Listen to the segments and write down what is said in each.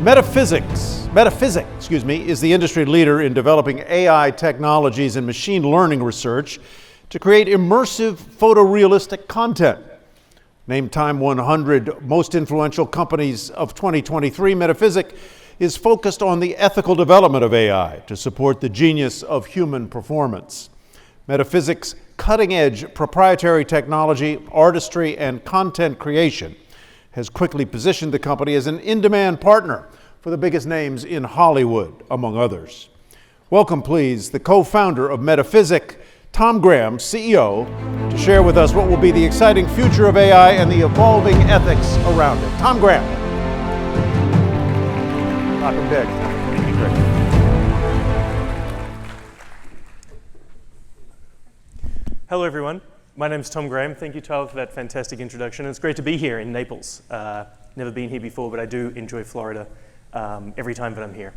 Metaphysics, is the industry leader in developing AI technologies and machine learning research to create immersive photorealistic content. Named Time 100 Most Influential Companies of 2023, Metaphysics is focused on the ethical development of AI to support the genius of human performance. Metaphysics' cutting-edge proprietary technology, artistry, and content creation has quickly positioned the company as an in-demand partner for the biggest names in Hollywood, among others. Welcome, please, the co-founder of Metaphysics, Tom Graham, CEO, to share with us what will be the exciting future of AI and the evolving ethics around it. Tom Graham. Dr. Dick. Hello, everyone. My name is Tom Graham. Thank you, Tyler, for that fantastic introduction. It's great to be here in Naples. Never been here before, but I do enjoy Florida every time that I'm here.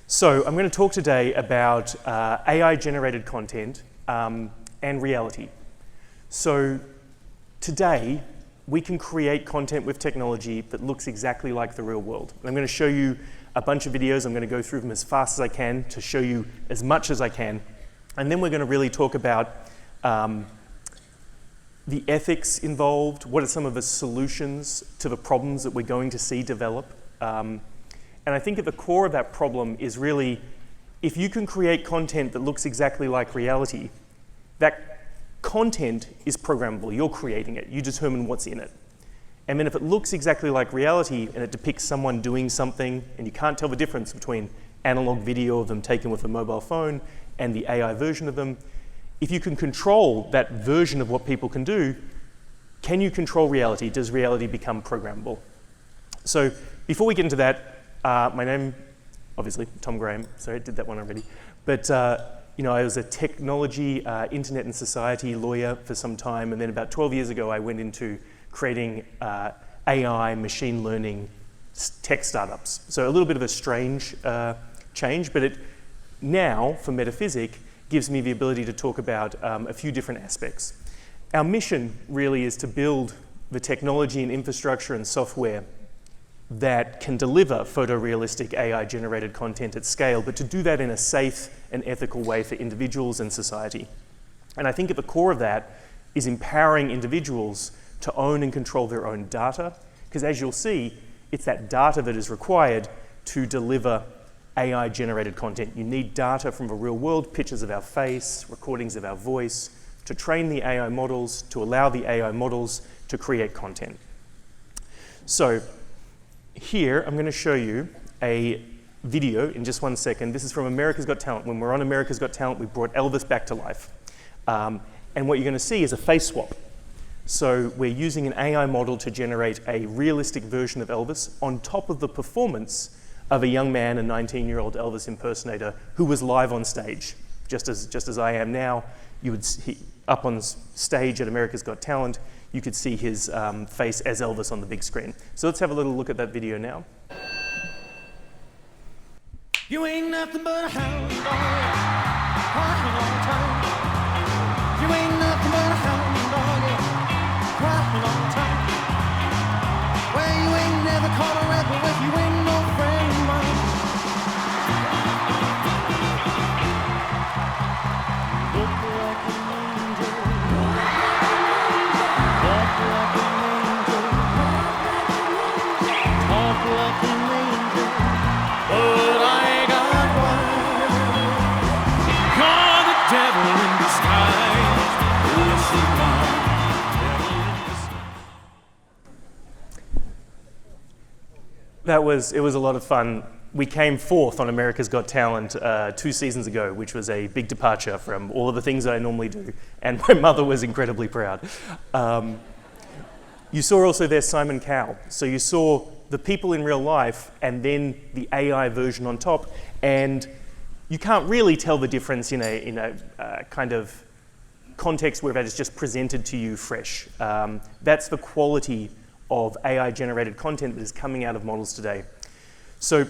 So I'm going to talk today about AI-generated content and reality. So today, we can create content with technology that looks exactly like the real world. I'm going to show you a bunch of videos. I'm going to go through them as fast as I can to show you as much as I can. And then we're going to really talk about the ethics involved, what are some of the solutions to the problems that we're going to see develop. And I think at the core of that problem is really, if you can create content that looks exactly like reality, that content is programmable. You're creating it. You determine what's in it. And then if it looks exactly like reality and it depicts someone doing something and you can't tell the difference between analog video of them taken with a mobile phone and the AI version of them, if you can control that version of what people can do, can you control reality? Does reality become programmable? So before we get into that, my name, obviously, Tom Graham. Sorry, I did that one already. But I was a technology, internet and society lawyer for some time, and then about 12 years ago, I went into creating AI, machine learning, tech startups. So a little bit of a strange change, but it now, for Metaphysics, gives me the ability to talk about a few different aspects. Our mission really is to build the technology and infrastructure and software that can deliver photorealistic AI-generated content at scale, but to do that in a safe and ethical way for individuals and society. And I think at the core of that is empowering individuals to own and control their own data, because as you'll see, it's that data that is required to deliver AI-generated content. You need data from the real world, pictures of our face, recordings of our voice, to train the AI models, to allow the AI models to create content. So here, I'm going to show you a video in just 1 second. This is from America's Got Talent. When we're on America's Got Talent, we brought Elvis back to life. And what you're going to see is a face swap. So we're using an AI model to generate a realistic version of Elvis on top of the performance of a young man, a 19-year-old Elvis impersonator who was live on stage, just as I am now. You would see up on stage at America's Got Talent, you could see his face as Elvis on the big screen. So let's have a little look at that video now. You ain't nothing but a hound dog, crying all the time. You ain't nothing but a hound dog, yeah, crying all the time. Well, you ain't never caught a rebel if you ain't no friend of mine. You look like an angel, walk like an angel, talk like an angel, but I ain't got one. You're the devil in disguise. Yes, you are. It was a lot of fun. We came fourth on America's Got Talent 2 seasons ago, which was a big departure from all of the things that I normally do, and my mother was incredibly proud. You saw also there Simon Cowell. So you saw the people in real life and then the AI version on top, and you can't really tell the difference in a kind of context where that is just presented to you fresh. That's the quality of AI-generated content that is coming out of models today. So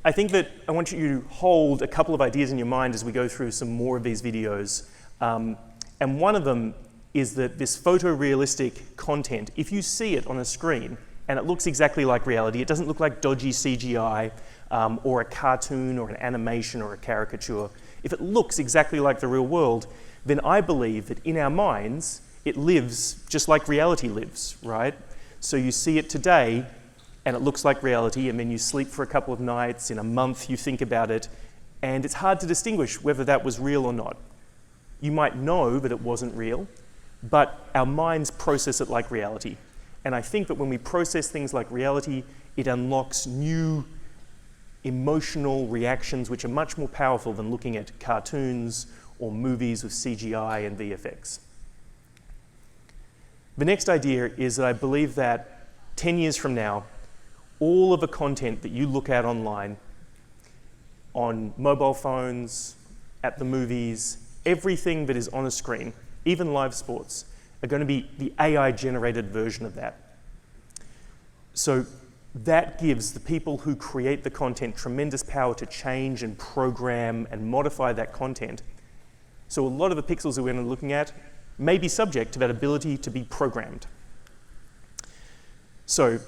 I think that I want you to hold a couple of ideas in your mind as we go through some more of these videos. And one of them is that this photorealistic content, if you see it on a screen, and it looks exactly like reality. It doesn't look like dodgy CGI or a cartoon or an animation or a caricature. If it looks exactly like the real world, then I believe that in our minds, it lives just like reality lives, right? So you see it today, and it looks like reality, and then you sleep for a couple of nights, in a month you think about it, and it's hard to distinguish whether that was real or not. You might know that it wasn't real, but our minds process it like reality. And I think that when we process things like reality, it unlocks new emotional reactions which are much more powerful than looking at cartoons or movies with CGI and VFX. The next idea is that I believe that 10 years from now, all of the content that you look at online, on mobile phones, at the movies, everything that is on a screen, even live sports, are going to be the AI-generated version of that. So that gives the people who create the content tremendous power to change and program and modify that content. So a lot of the pixels that we're looking at may be subject to that ability to be programmed. So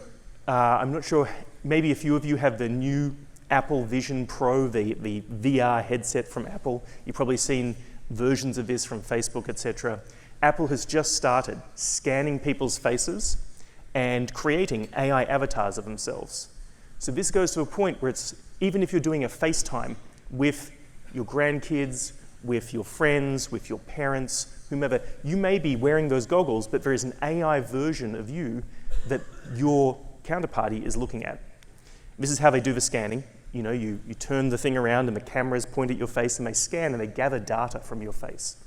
I'm not sure, maybe a few of you have the new Apple Vision Pro, the VR headset from Apple. You've probably seen versions of this from Facebook, etc. Apple has just started scanning people's faces and creating AI avatars of themselves. So this goes to a point where it's, even if you're doing a FaceTime with your grandkids, with your friends, with your parents, whomever, you may be wearing those goggles, but there is an AI version of you that your counterparty is looking at. This is how they do the scanning. You know, you turn the thing around and the cameras point at your face and they scan and they gather data from your face.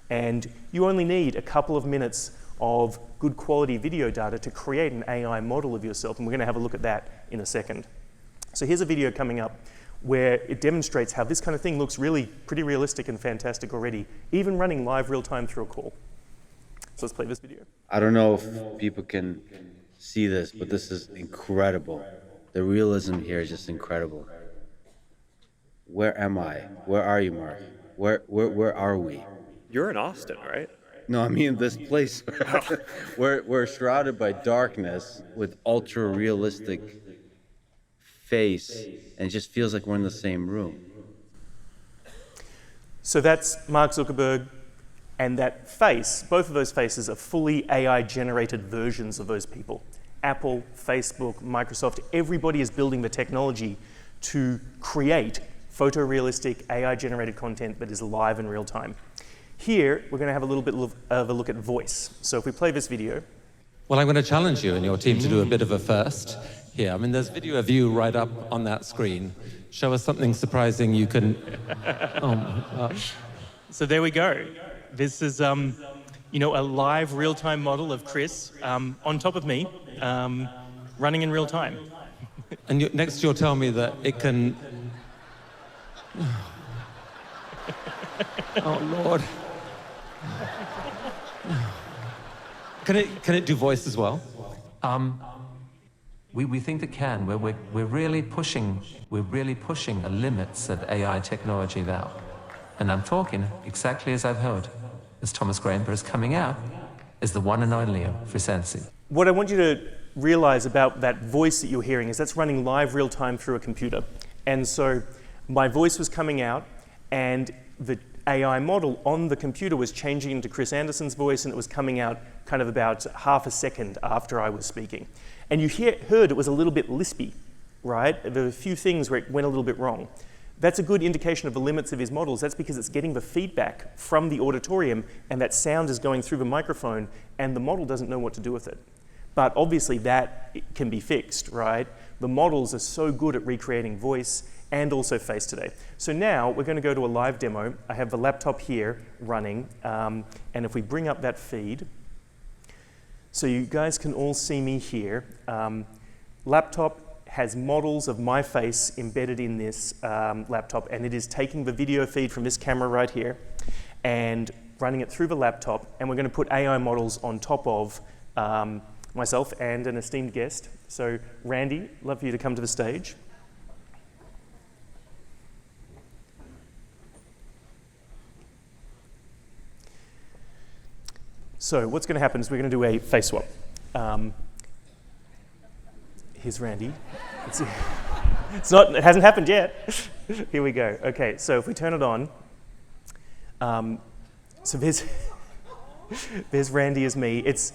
And you only need a couple of minutes of good quality video data to create an AI model of yourself, and we're going to have a look at that in a second. So here's a video coming up where it demonstrates how this kind of thing looks really pretty realistic and fantastic already, even running live real time through a call. So let's play this video. I don't know if people can see this, but this is incredible. The realism here is just incredible. Where am I? Where are you, Mark? Where are we? You're in Austin, right? No, I mean this place. We're shrouded by darkness with ultra realistic face, and it just feels like we're in the same room. So that's Mark Zuckerberg, and that face, both of those faces are fully AI-generated versions of those people. Apple, Facebook, Microsoft, everybody is building the technology to create photorealistic AI-generated content that is live in real time. Here, we're going to have a little bit of a look at voice. So if we play this video. Well, I'm going to challenge you and your team to do a bit of a first here. I mean, there's video of you right up on that screen. Show us something surprising you can... So there we go. This is, a live real-time model of Chris on top of me, running in real time. And next you'll tell me that it can... Oh, Lord. Can it do voice as well? We think it can. We're really pushing the limits of AI technology now. And I'm talking exactly as I've heard, as Thomas Graham is coming out as the one and only Frisensi. What I want you to realize about that voice that you're hearing is that's running live real time through a computer. And so my voice was coming out, and the AI model on the computer was changing into Chris Anderson's voice, and it was coming out kind of about half a second after I was speaking. And you heard it was a little bit lispy, right? There were a few things where it went a little bit wrong. That's a good indication of the limits of his models. That's because it's getting the feedback from the auditorium, and that sound is going through the microphone, and the model doesn't know what to do with it. But obviously that can be fixed, right? The models are so good at recreating voice and also face today. So now we're going to go to a live demo. I have the laptop here running, and if we bring up that feed, so you guys can all see me here. Laptop has models of my face embedded in this laptop, and it is taking the video feed from this camera right here and running it through the laptop, and we're going to put AI models on top of myself and an esteemed guest. So Randy, love for you to come to the stage. So what's going to happen is we're going to do a face swap. Here's Randy. It hasn't happened yet. Here we go. Okay, so if we turn it on, so there's Randy as me. It's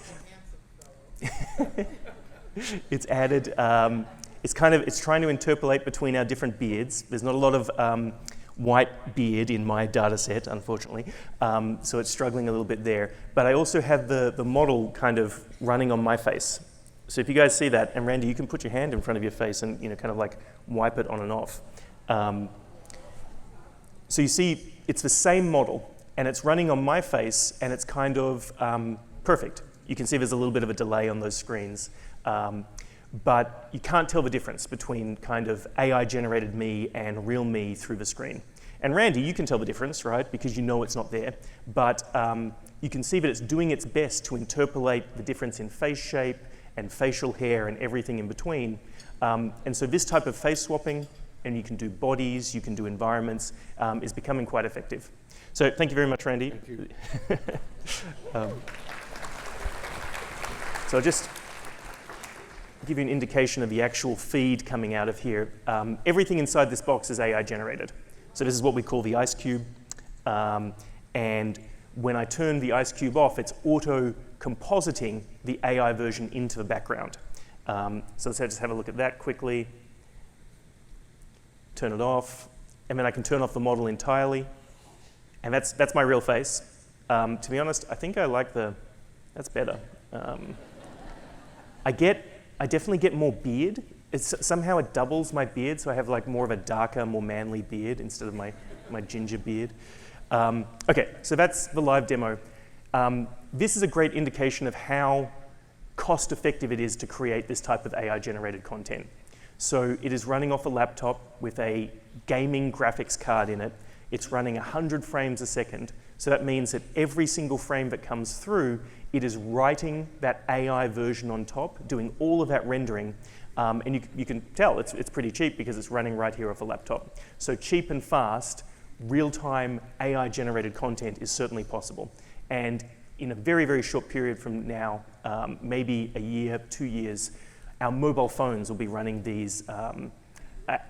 added. It's trying to interpolate between our different beards. There's not a lot of white beard in my data set, unfortunately, so it's struggling a little bit there. But I also have the model kind of running on my face. So if you guys see that, and Randy, you can put your hand in front of your face and kind of like wipe it on and off. So you see, it's the same model, and it's running on my face, and it's kind of perfect. You can see there's a little bit of a delay on those screens, but you can't tell the difference between kind of AI-generated me and real me through the screen. And Randy, you can tell the difference, right? Because you know it's not there, but you can see that it's doing its best to interpolate the difference in face shape and facial hair and everything in between. And so this type of face swapping, and you can do bodies, you can do environments, is becoming quite effective. So thank you very much, Randy. Thank you. So I'll just give you an indication of the actual feed coming out of here. Everything inside this box is AI generated. So this is what we call the ice cube. And when I turn the ice cube off, it's auto-compositing the AI version into the background. So let's just have a look at that quickly. Turn it off, and then I can turn off the model entirely. And that's my real face. To be honest, I think I like that's better. I definitely get more beard. Somehow it doubles my beard, so I have like more of a darker, more manly beard instead of my ginger beard. Okay, so that's the live demo. This is a great indication of how cost-effective it is to create this type of AI-generated content. So it is running off a laptop with a gaming graphics card in it. It's running 100 frames a second. So that means that every single frame that comes through, it is writing that AI version on top, doing all of that rendering. And you can tell it's pretty cheap because it's running right here off a laptop. So cheap and fast, real-time AI-generated content is certainly possible. And in a very, very short period from now, maybe a year, 2 years, our mobile phones will be running these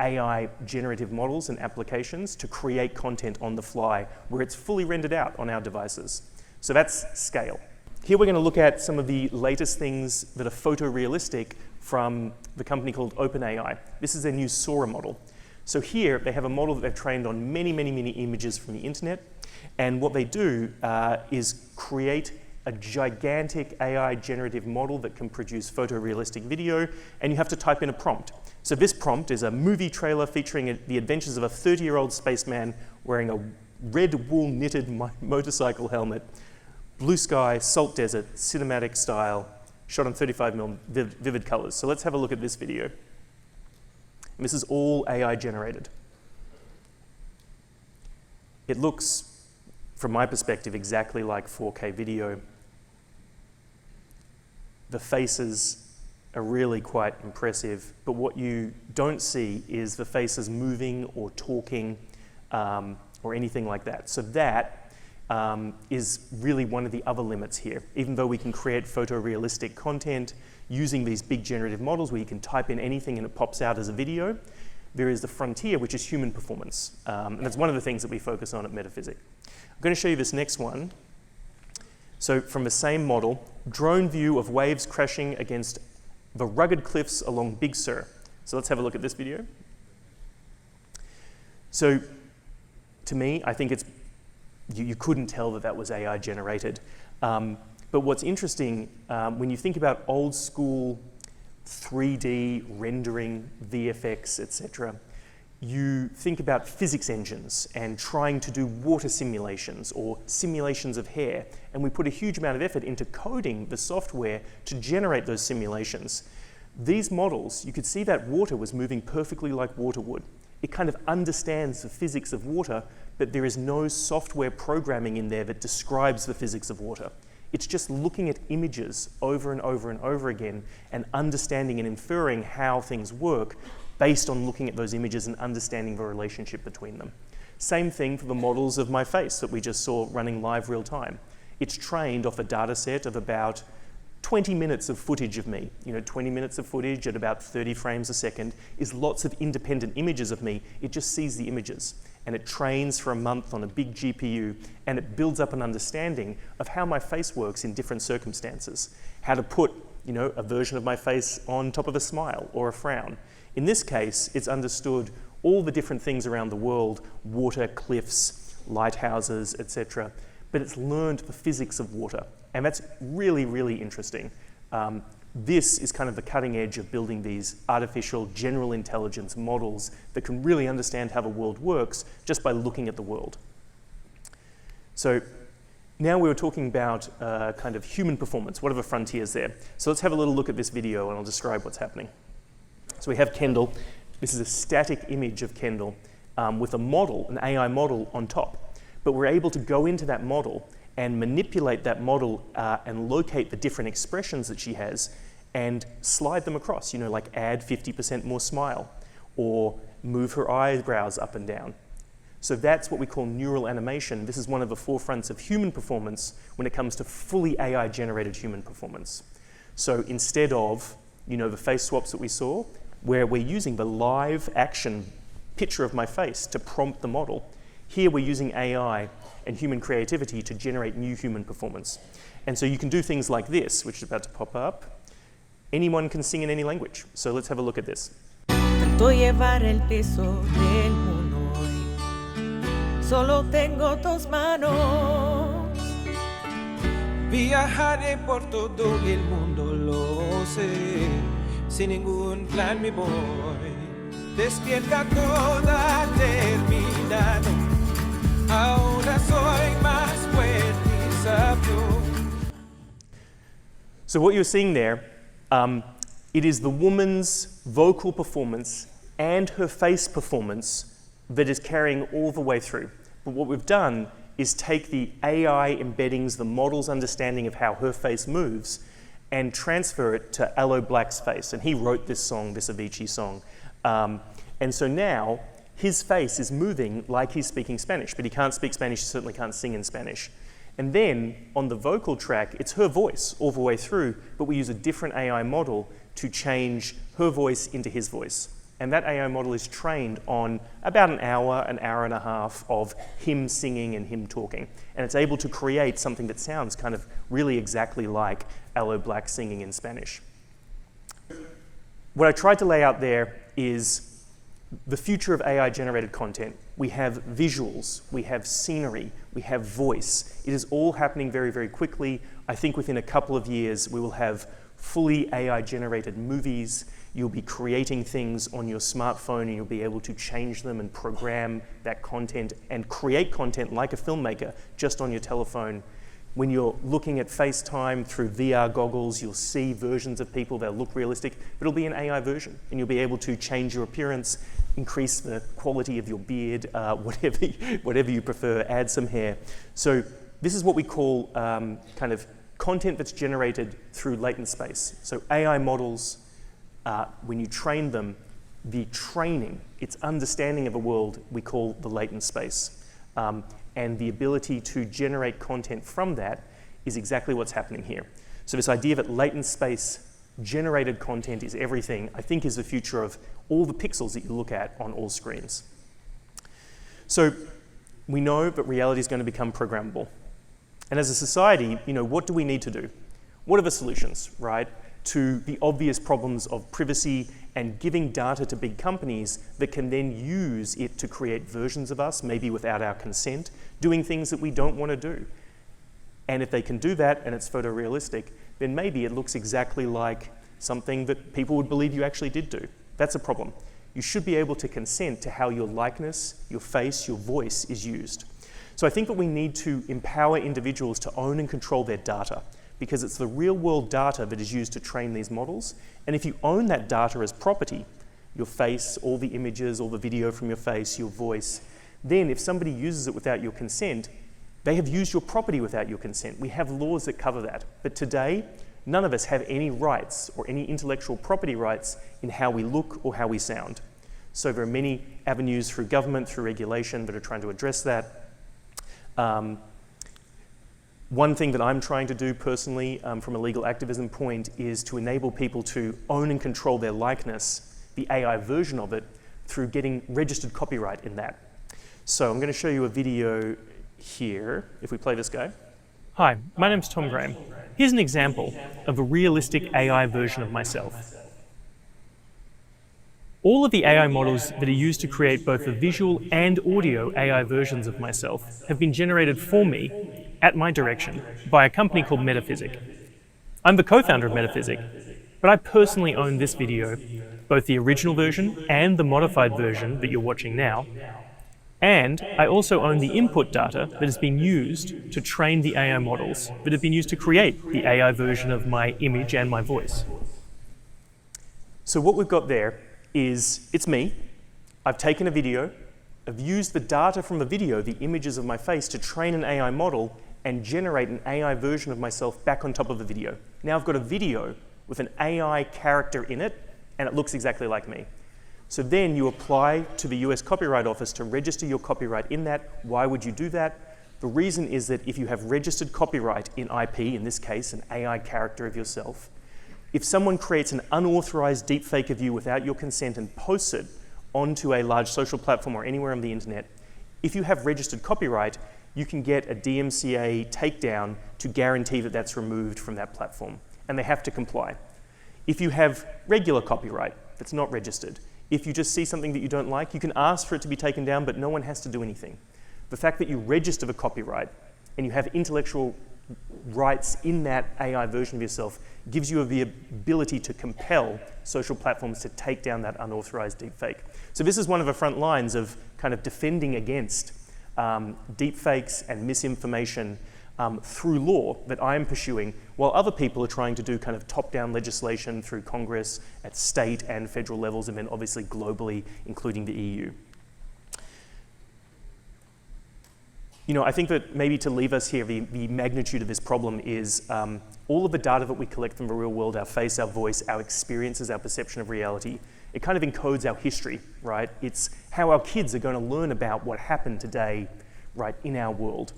AI generative models and applications to create content on the fly where it's fully rendered out on our devices. So that's scale. Here we're going to look at some of the latest things that are photorealistic from the company called OpenAI. This is their new Sora model. So here they have a model that they've trained on many, many, many images from the internet. And what they do is create a gigantic AI generative model that can produce photorealistic video, and you have to type in a prompt. So this prompt is a movie trailer featuring the adventures of a 30-year-old spaceman wearing a red wool knitted motorcycle helmet, blue sky, salt desert, cinematic style, shot on 35mm vivid colors. So let's have a look at this video. And this is all AI generated. It looks, from my perspective, exactly like 4K video. The faces are really quite impressive, but what you don't see is the faces moving or talking or anything like that. So that is really one of the other limits here. Even though we can create photorealistic content using these big generative models where you can type in anything and it pops out as a video, there is the frontier, which is human performance. And that's one of the things that we focus on at Metaphysic. I'm going to show you this next one. So from the same model, drone view of waves crashing against the rugged cliffs along Big Sur. So let's have a look at this video. So to me, I think you couldn't tell that that was AI generated. But what's interesting, when you think about old school 3D rendering, VFX, etc., you think about physics engines and trying to do water simulations or simulations of hair, and we put a huge amount of effort into coding the software to generate those simulations. These models, you could see that water was moving perfectly like water would. It kind of understands the physics of water, but there is no software programming in there that describes the physics of water. It's just looking at images over and over and over again and understanding and inferring how things work based on looking at those images and understanding the relationship between them. Same thing for the models of my face that we just saw running live real time. It's trained off a data set of about 20 minutes of footage of me, 20 minutes of footage at about 30 frames a second is lots of independent images of me. It just sees the images and it trains for a month on a big GPU and it builds up an understanding of how my face works in different circumstances, how to put a version of my face on top of a smile or a frown. In this case, it's understood all the different things around the world, water, cliffs, lighthouses, etc. But it's learned the physics of water. And that's really, really interesting. This is kind of the cutting edge of building these artificial general intelligence models that can really understand how the world works just by looking at the world. So now we were talking about kind of human performance. What are the frontiers there? So let's have a little look at this video and I'll describe what's happening. So we have Kendall. This is a static image of Kendall with a model, an AI model on top. But we're able to go into that model and manipulate that model and locate the different expressions that she has and slide them across, like add 50% more smile or move her eyebrows up and down. So that's what we call neural animation. This is one of the forefronts of human performance when it comes to fully AI-generated human performance. So instead of, the face swaps that we saw, where we're using the live action picture of my face to prompt the model, here we're using AI and human creativity to generate new human performance. And so you can do things like this, which is about to pop up. Anyone can sing in any language. So let's have a look at this. Tanto llevar el peso del mundo hoy. Solo tengo tus manos. Viajaré por todo el mundo, lo sé. Sin ningún plan me voy. Despierta toda terminado. Ahora soy más fuerte y sabio. So what you're seeing there, it is the woman's vocal performance and her face performance that is carrying all the way through. But what we've done is take the AI embeddings, the model's understanding of how her face moves, and transfer it to Aloe Black's face. And he wrote this song, this Avicii song. And so now, his face is moving like he's speaking Spanish, but he can't speak Spanish, he certainly can't sing in Spanish. And then, on the vocal track, it's her voice all the way through, but we use a different AI model to change her voice into his voice. And that AI model is trained on about an hour and a half of him singing and him talking. And it's able to create something that sounds kind of really exactly like Aloe Black singing in Spanish. What I tried to lay out there is the future of AI-generated content. We have visuals, we have scenery, we have voice. It is all happening very, very quickly. I think within a couple of years, we will have fully AI-generated movies. You'll be creating things on your smartphone and you'll be able to change them and program that content and create content like a filmmaker just on your telephone. When you're looking at FaceTime through VR goggles, you'll see versions of people that look realistic, but it'll be an AI version, and you'll be able to change your appearance, increase the quality of your beard, whatever you prefer, add some hair. So this is what we call kind of content that's generated through latent space. So AI models, when you train them, the training, its understanding of a world, we call the latent space. And the ability to generate content from that is exactly what's happening here. So this idea that latent space generated content is everything, I think is the future of all the pixels that you look at on all screens. So we know that reality is going to become programmable. And as a society, what do we need to do? What are the solutions, right, to the obvious problems of privacy and giving data to big companies that can then use it to create versions of us, maybe without our consent, doing things that we don't want to do. And if they can do that and it's photorealistic, then maybe it looks exactly like something that people would believe you actually did do. That's a problem. You should be able to consent to how your likeness, your face, your voice is used. So I think that we need to empower individuals to own and control their data, because it's the real world data that is used to train these models. And if you own that data as property, your face, all the images, all the video from your face, your voice, then if somebody uses it without your consent, they have used your property without your consent. We have laws that cover that. But today, none of us have any rights or any intellectual property rights in how we look or how we sound. So there are many avenues through government, through regulation that are trying to address that. One thing that I'm trying to do personally from a legal activism point is to enable people to own and control their likeness, the AI version of it, through getting registered copyright in that. So I'm going to show you a video here, if we play this guy. Hi, my name's Tom Graham. Here's an example of a realistic AI version of myself. All of the AI models that are used to create both the visual and audio AI versions of myself have been generated for me, at my direction, by a company called Metaphysic. I'm the co-founder of Metaphysic, but I personally own this video, both the original version and the modified version that you're watching now, and I also own the input data that has been used to train the AI models that have been used to create the AI version of my image and my voice. So what we've got there is, it's me. I've taken a video, I've used the data from the video, the images of my face, to train an AI model and generate an AI version of myself back on top of the video. Now I've got a video with an AI character in it, and it looks exactly like me. So then you apply to the US Copyright Office to register your copyright in that. Why would you do that? The reason is that if you have registered copyright in IP, in this case an AI character of yourself, if someone creates an unauthorized deepfake of you without your consent and posts it onto a large social platform or anywhere on the internet, if you have registered copyright, you can get a DMCA takedown to guarantee that that's removed from that platform, and they have to comply. If you have regular copyright that's not registered, if you just see something that you don't like, you can ask for it to be taken down, but no one has to do anything. The fact that you register the copyright and you have intellectual rights in that AI version of yourself gives you the ability to compel social platforms to take down that unauthorized deepfake. So this is one of the front lines of kind of defending against deepfakes and misinformation through law that I am pursuing, while other people are trying to do kind of top-down legislation through Congress at state and federal levels, and then obviously globally, including the EU. You know, I think that maybe to leave us here, the magnitude of this problem is all of the data that we collect from the real world, our face, our voice, our experiences, our perception of reality, it kind of encodes our history, right? It's how our kids are going to learn about what happened today, right, in our world.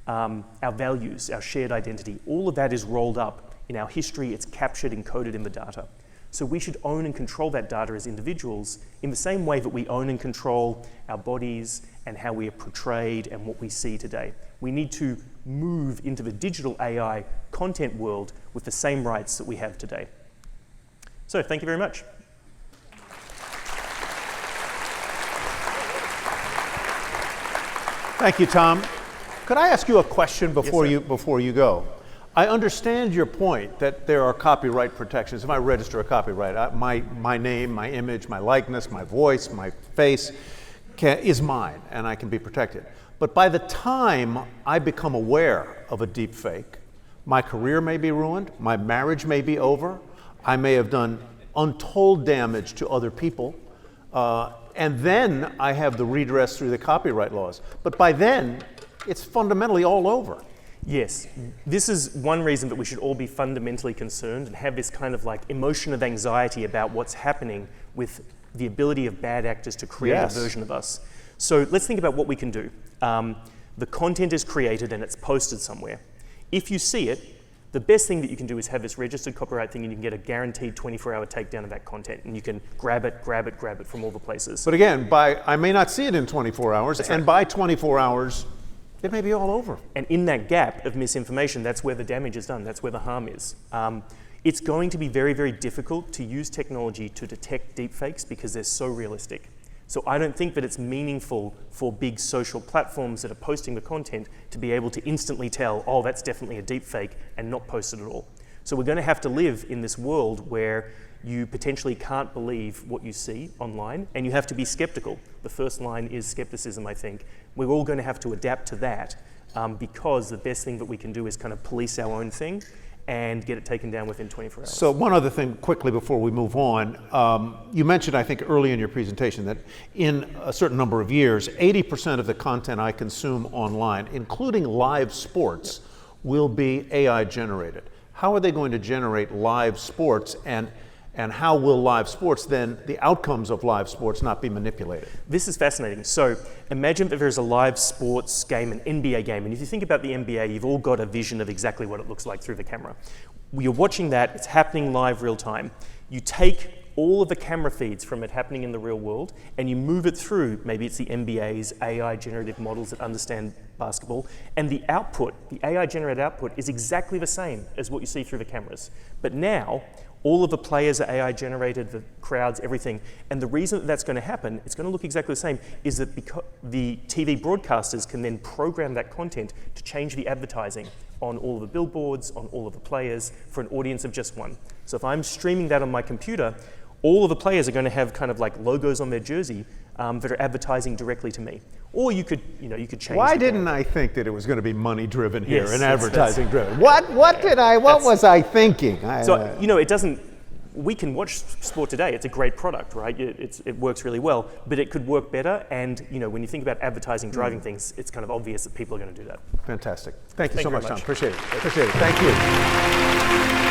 Our values, our shared identity, all of that is rolled up in our history. It's captured, encoded in the data. So we should own and control that data as individuals in the same way that we own and control our bodies and how we are portrayed and what we see today. We need to move into the digital AI content world with the same rights that we have today. So thank you very much. Thank you, Tom. Could I ask you a question before Yes, sir. you go? I understand your point that there are copyright protections. If I register a copyright, my name, my image, my likeness, my voice, my face is mine, and I can be protected. But by the time I become aware of a deep fake, my career may be ruined, my marriage may be over, I may have done untold damage to other people, and then I have the redress through the copyright laws. But by then, it's fundamentally all over. Yes, this is one reason that we should all be fundamentally concerned and have this kind of like emotion of anxiety about what's happening with the ability of bad actors to create Yes. a version of us. So let's think about what we can do. The content is created and it's posted somewhere. If you see it, the best thing that you can do is have this registered copyright thing, and you can get a guaranteed 24-hour takedown of that content, and you can grab it from all the places. But again, I may not see it in 24 hours, and by 24 hours, it may be all over. And in that gap of misinformation, that's where the damage is done. That's where the harm is. It's going to be very, very difficult to use technology to detect deepfakes because they're so realistic. So I don't think that it's meaningful for big social platforms that are posting the content to be able to instantly tell, oh, that's definitely a deepfake, and not post it at all. So we're going to have to live in this world where you potentially can't believe what you see online, and you have to be skeptical. The first line is skepticism, I think. We're all going to have to adapt to that because the best thing that we can do is kind of police our own thing and get it taken down within 24 hours. So one other thing quickly before we move on. You mentioned, I think, early in your presentation that in a certain number of years, 80% of the content I consume online, including live sports, will be AI generated. How are they going to generate live sports? And And how will live sports then, the outcomes of live sports, not be manipulated? This is fascinating. So imagine that there's a live sports game, an NBA game, and if you think about the NBA, you've all got a vision of exactly what it looks like through the camera. You're watching that, it's happening live real time. You take all of the camera feeds from it happening in the real world and you move it through, maybe it's the NBA's AI generative models that understand basketball, and the output, the AI generated output, is exactly the same as what you see through the cameras. But now, all of the players are AI generated, the crowds, everything. And the reason that that's going to happen, it's going to look exactly the same, is that because the TV broadcasters can then program that content to change the advertising on all of the billboards, on all of the players, for an audience of just one. So if I'm streaming that on my computer, all of the players are going to have kind of like logos on their jersey that are advertising directly to me. Or you could change. Why didn't I think that it was going to be money driven here Yes, and that's- advertising driven? What was I thinking? So, it doesn't, we can watch sport today, it's a great product, right? It works really well, but it could work better. And, when you think about advertising driving things, it's kind of obvious that people are going to do that. Fantastic. Thank you Thank so you much, very Tom. much. Appreciate it. Thank you.